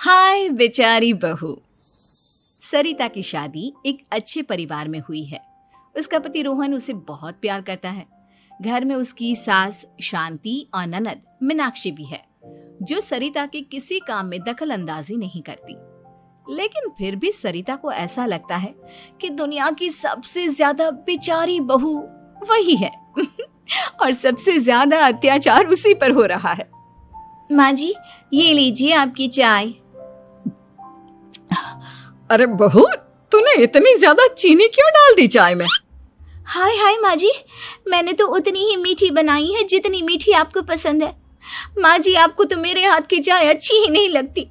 हाय बेचारी बहू। सरिता की शादी एक अच्छे परिवार में हुई है। उसका पति रोहन उसे बहुत प्यार करता है। घर में उसकी सास शांति और ननद मीनाक्षी भी है, जो सरिता के किसी काम में दखल अंदाजी नहीं करती। लेकिन फिर भी सरिता को ऐसा लगता है कि दुनिया की सबसे ज्यादा बेचारी बहू वही है और सबसे ज्यादा अत्याचार उसी पर हो रहा है। माँ जी, ये लीजिए आपकी चाय। अरे बहू, तूने इतनी ज्यादा चीनी क्यों डाल दी चाय में? हाय हाय माँ जी, मैंने तो उतनी ही मीठी बनाई है जितनी मीठी आपको पसंद है। माँ जी, आपको तो मेरे हाथ की चाय अच्छी ही नहीं लगती।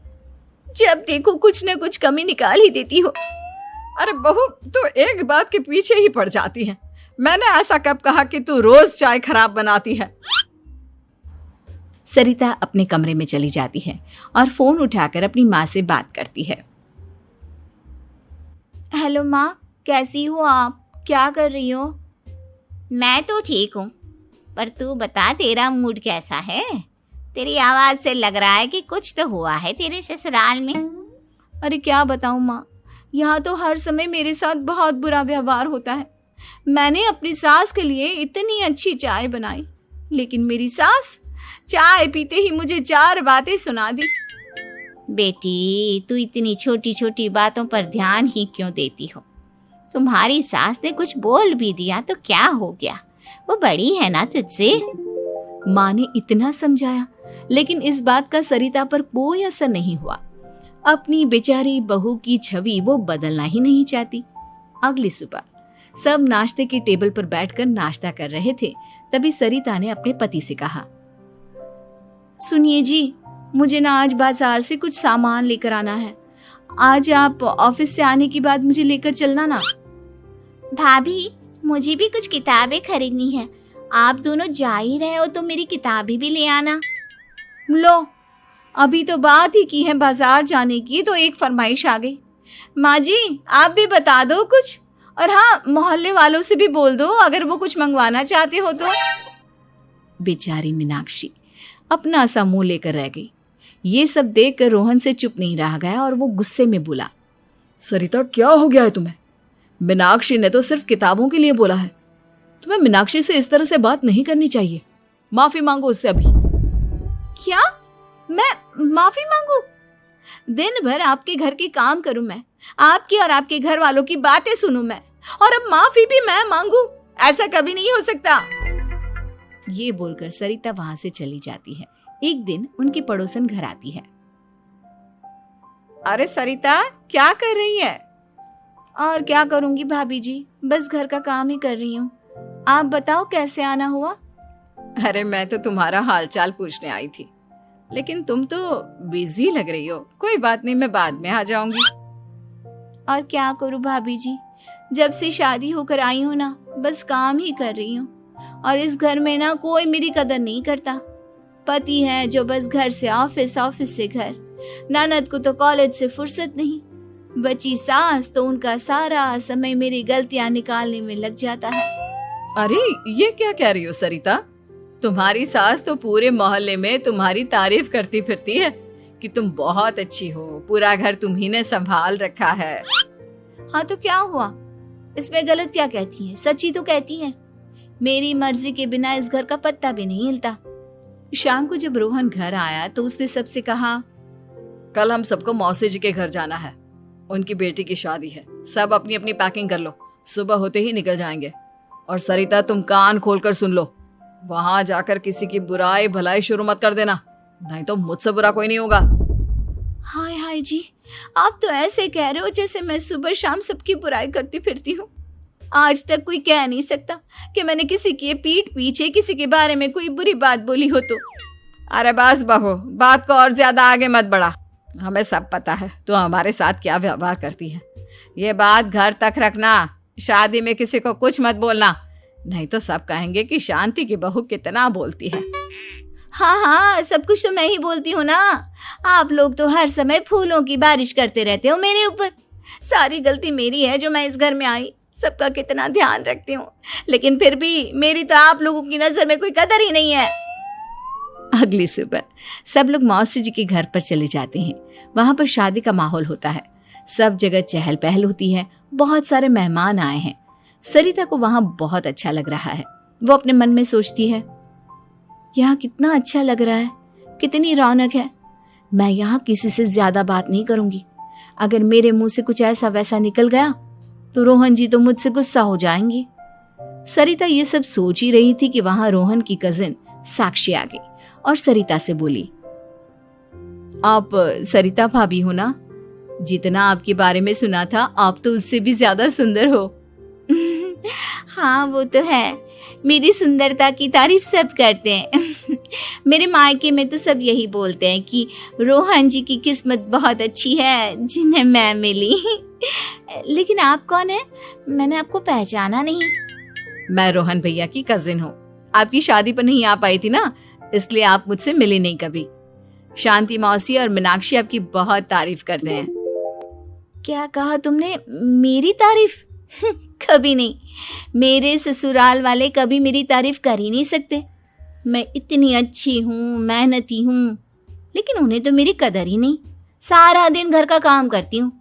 जब देखो कुछ न कुछ कमी निकाल ही देती हो। अरे बहू, तू एक बात के पीछे ही पड़ जाती है। मैंने ऐसा कब कहा कि तू रोज चाय खराब बनाती है? सरिता अपने कमरे में चली जाती है और फोन उठाकर अपनी माँ से बात करती है। हेलो माँ, कैसी हो आप? क्या कर रही हो? मैं तो ठीक हूँ, पर तू बता, तेरा मूड कैसा है? तेरी आवाज से लग रहा है कि कुछ तो हुआ है तेरे ससुराल में। अरे क्या बताऊँ माँ, यहाँ तो हर समय मेरे साथ बहुत बुरा व्यवहार होता है। मैंने अपनी सास के लिए इतनी अच्छी चाय बनाई, लेकिन मेरी सास चाय पीते ही मुझे 4 बातें सुना दी। बेटी, तू इतनी छोटी छोटी बातों पर ध्यान ही क्यों देती हो? तुम्हारी सास ने कुछ बोल भी दिया तो क्या हो गया, वो बड़ी है ना तुझसे। माँ ने इतना समझाया, लेकिन इस बात का सरिता पर कोई असर नहीं हुआ। अपनी बेचारी बहू की छवि वो बदलना ही नहीं चाहती। अगली सुबह सब नाश्ते के टेबल पर बैठकर नाश्ता कर रहे थे, तभी सरिता ने अपने पति से कहा, सुनिए जी, मुझे ना आज बाजार से कुछ सामान लेकर आना है। आज आप ऑफिस से आने के बाद मुझे लेकर चलना ना। भाभी, मुझे भी कुछ किताबें खरीदनी है। आप दोनों जा ही रहे हो तो मेरी किताबें भी ले आना। लो, अभी तो बात ही की है बाजार जाने की, तो एक फरमाइश आ गई। माँ जी, आप भी बता दो कुछ, और हाँ, मोहल्ले वालों से भी बोल दो अगर वो कुछ मंगवाना चाहते हो तो। बेचारी मीनाक्षी अपना सा मुंह लेकर रह गई। ये सब देखकर रोहन से चुप नहीं रह गया और वो गुस्से में बोला, सरिता, क्या हो गया है तुम्हें? मीनाक्षी ने तो सिर्फ किताबों के लिए बोला है। तुम्हें मीनाक्षी से इस तरह से बात नहीं करनी चाहिए। माफी मांगो उससे अभी। क्या? मैं माफी मांगू? दिन भर आपके घर के काम करूं मैं, आपकी और आपके घर वालों की बातें सुनूं मैं, और अब माफी भी मैं मांगू? ऐसा कभी नहीं हो सकता। ये बोलकर सरिता वहां से चली जाती है। एक दिन उनकी पड़ोसन घर आती है। अरे सरिता, क्या कर रही है? और क्या करूंगी भाभी जी, बस घर का काम ही कर रही हूँ। आप बताओ कैसे आना हुआ? अरे मैं तो तुम्हारा हालचाल पूछने आई थी, लेकिन तुम तो बिजी लग रही हो। कोई बात नहीं, मैं बाद में आ जाऊंगी। और क्या करूं भाभी जी, जब से शादी होकर आई हूँ ना, बस काम ही कर रही हूँ। और इस घर में ना कोई मेरी कदर नहीं करता। पति है जो बस घर से ऑफिस, ऑफिस से घर। ननद को तो कॉलेज से फुर्सत नहीं। बची सास तो उनका सारा समय मेरी गलतियां निकालने में लग जाता है। अरे ये क्या कह रही हो सरिता? तुम्हारी सास तो पूरे मोहल्ले में तुम्हारी तारीफ करती फिरती है कि तुम बहुत अच्छी हो, पूरा घर तुम्ही ने संभाल रखा है। हाँ तो क्या हुआ, इसमें गलत क्या कहती हैं? सच्ची तो कहती हैं। मेरी मर्जी के बिना इस घर का पत्ता भी नहीं हिलता। शाम को जब रोहन घर आया तो उसने सबसे कहा, कल हम सबको मौसी जी के घर जाना है। उनकी बेटी की शादी है। सब अपनी अपनी पैकिंग कर लो, सुबह होते ही निकल जाएंगे। और सरिता, तुम कान खोलकर सुन लो, वहां जाकर किसी की बुराई भलाई शुरू मत कर देना, नहीं तो मुझसे बुरा कोई नहीं होगा। हाय हाय जी, आप तो ऐसे कह रहे हो जैसे मैं सुबह शाम सबकी बुराई करती फिरती हूँ। आज तक कोई कह नहीं सकता कि मैंने किसी की पीठ पीछे किसी के बारे में कोई बुरी बात बोली हो तो। अरे बस बहू, बात को और ज्यादा आगे मत बढ़ा। हमें सब पता है तू हमारे साथ क्या व्यवहार करती है। ये बात घर तक रखना, शादी में किसी को कुछ मत बोलना, नहीं तो सब कहेंगे कि शांति की बहू कितना बोलती है। हाँ हाँ, सब कुछ तो मैं ही बोलती हूँ ना। आप लोग तो हर समय फूलों की बारिश करते रहते हो मेरे ऊपर। सारी गलती मेरी है जो मैं इस घर में आई। सबका कितना ध्यान रखती हूँ, लेकिन फिर भी मेरी तो आप लोगों की नजर में कोई कदर ही नहीं है। अगली सुबह सब लोग मौसी जी के घर पर चले जाते हैं। वहां पर शादी का माहौल होता है, सब जगह चहल पहल होती है, बहुत सारे मेहमान आए हैं। सरिता को वहां बहुत अच्छा लग रहा है। वो अपने मन में सोचती है, यहाँ कितना अच्छा लग रहा है, कितनी रौनक है। मैं यहाँ किसी से ज्यादा बात नहीं करूंगी। अगर मेरे मुंह से कुछ ऐसा वैसा निकल गया तो रोहन जी तो मुझसे गुस्सा हो जाएंगी। सरिता ये सब सोच ही रही थी कि वहां रोहन की कजिन साक्षी आ गई और सरिता से बोली, आप सरिता भाभी हो ना? जितना आपके बारे में सुना था, आप तो उससे भी ज्यादा सुंदर हो। हाँ वो तो है, मेरी सुंदरता की तारीफ सब करते हैं। मेरे मायके में तो सब यही बोलते हैं कि रोहन जी की किस्मत बहुत अच्छी है जिन्हें मैं मिली। लेकिन आप कौन है? मैंने आपको पहचाना नहीं। मैं रोहन भैया की कजिन हूँ। आपकी शादी पर नहीं आ पाई थी ना, इसलिए आप मुझसे मिली नहीं कभी। शांति मौसी और मीनाक्षी आपकी बहुत तारीफ करते हैं। क्या कहा तुमने? मेरी तारीफ? कभी नहीं। मेरे ससुराल वाले कभी मेरी तारीफ कर ही नहीं सकते। मैं इतनी अच्छी हूँ, मेहनती हूँ, लेकिन उन्हें तो मेरी कदर ही नहीं। सारा दिन घर का काम करती हूँ,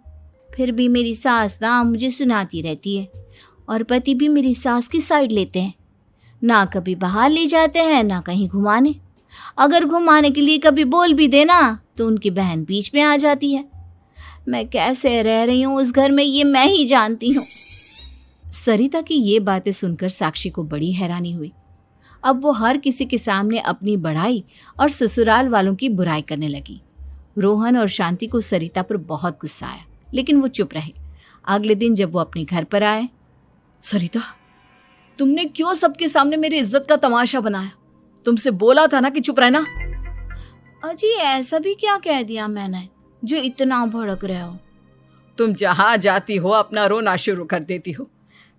फिर भी मेरी सास ना मुझे सुनाती रहती है, और पति भी मेरी सास की साइड लेते हैं। ना कभी बाहर ले जाते हैं, ना कहीं घुमाने। अगर घुमाने के लिए कभी बोल भी देना तो उनकी बहन बीच में आ जाती है। मैं कैसे रह रही हूँ उस घर में, ये मैं ही जानती हूँ। सरिता की ये बातें सुनकर साक्षी को बड़ी हैरानी हुई। अब वो हर किसी के सामने अपनी बढ़ाई और ससुराल वालों की बुराई करने लगी। रोहन और शांति को सरिता पर बहुत गुस्सा आया, लेकिन वो चुप रहे। अगले दिन जब वो अपने घर पर आए, सरिता, तुमने क्यों सबके सामने मेरी इज्जत का तमाशा बनाया? तुमसे बोला था ना कि चुप रहना। अजी ऐसा भी क्या कह दिया मैंने जो इतना भड़क रहे हो? तुम जहां जाती हो अपना रोना शुरू कर देती हो,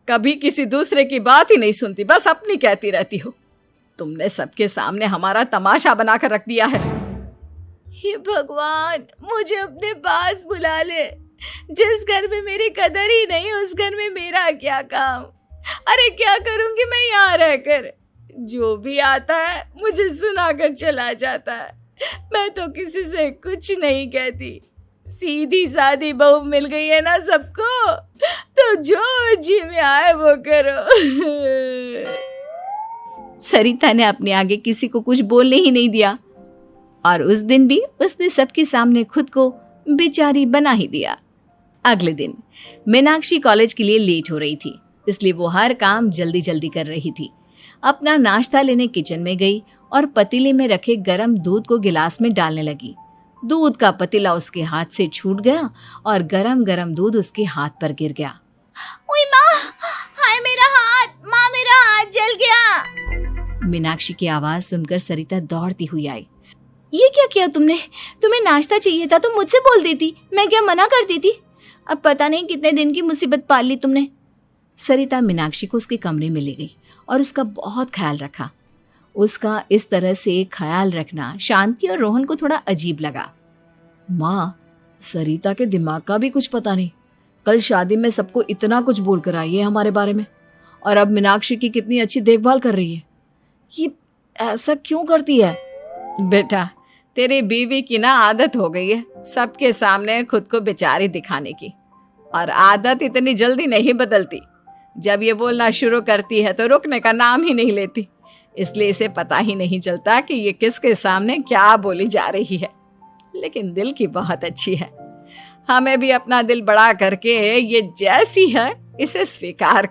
कभी किसी दूसरे की बात ही नहीं सुनती, बस अपनी कहती रहती हो। तुमने सबके सामने हमारा तमाशा बनाकर रख दिया है। हे भगवान, मुझे अपने पास बुला ले। जिस घर में मेरी कदर ही नहीं, उस घर में मेरा क्या काम? अरे क्या करूंगी मैं यहाँ रहकर? जो भी आता है मुझे सुनाकर चला जाता है। मैं तो किसी से कुछ नहीं कहती। सीधी सादी बहू मिल गई है ना सबको, तो जो जी में आए वो करो। सरिता ने अपने आगे किसी को कुछ बोलने ही नहीं दिया, और उस दिन भी उसने सबके सामने खुद को बेचारी बना ही दिया। अगले दिन मीनाक्षी कॉलेज के लिए लेट हो रही थी, इसलिए वो हर काम जल्दी जल्दी कर रही थी। अपना नाश्ता लेने किचन में गई और पतीले में रखे गरम दूध को गिलास में डालने लगी। दूध का पतीला उसके हाथ से छूट गया और गरम गरम दूध उसके हाथ पर गिर गया। ओए माँ, हाय मेरा हाथ, माँ मेरा हाथ जल गया। मीनाक्षी की आवाज सुनकर सरिता दौड़ती हुई आई। ये क्या किया तुमने? तुम्हें नाश्ता चाहिए था तो मुझसे बोल देती, मैं क्या मना करती थी? अब पता नहीं कितने दिन की मुसीबत पाल ली तुमने। सरिता मीनाक्षी को उसके कमरे में ले गई और उसका बहुत ख्याल रखा। उसका इस तरह से ख्याल रखना शांति और रोहन को थोड़ा अजीब लगा। माँ, सरिता के दिमाग का भी कुछ पता नहीं। कल शादी में सबको इतना कुछ बोल कर आई है हमारे बारे में, और अब मीनाक्षी की कितनी अच्छी देखभाल कर रही है। ये ऐसा क्यों करती है? बेटा, तेरी बीवी की ना आदत हो गई है सबके सामने खुद को बेचारी दिखाने की, और आदत इतनी जल्दी नहीं बदलती। जब ये बोलना शुरू करती है तो रुकने का नाम ही नहीं लेती, इसलिए इसे पता ही नहीं चलता कि ये किसके सामने क्या बोली जा रही है। लेकिन दिल की बहुत अच्छी है। हमें भी अपना दिल बड़ा करके ये जैसी है इसे स्वीकार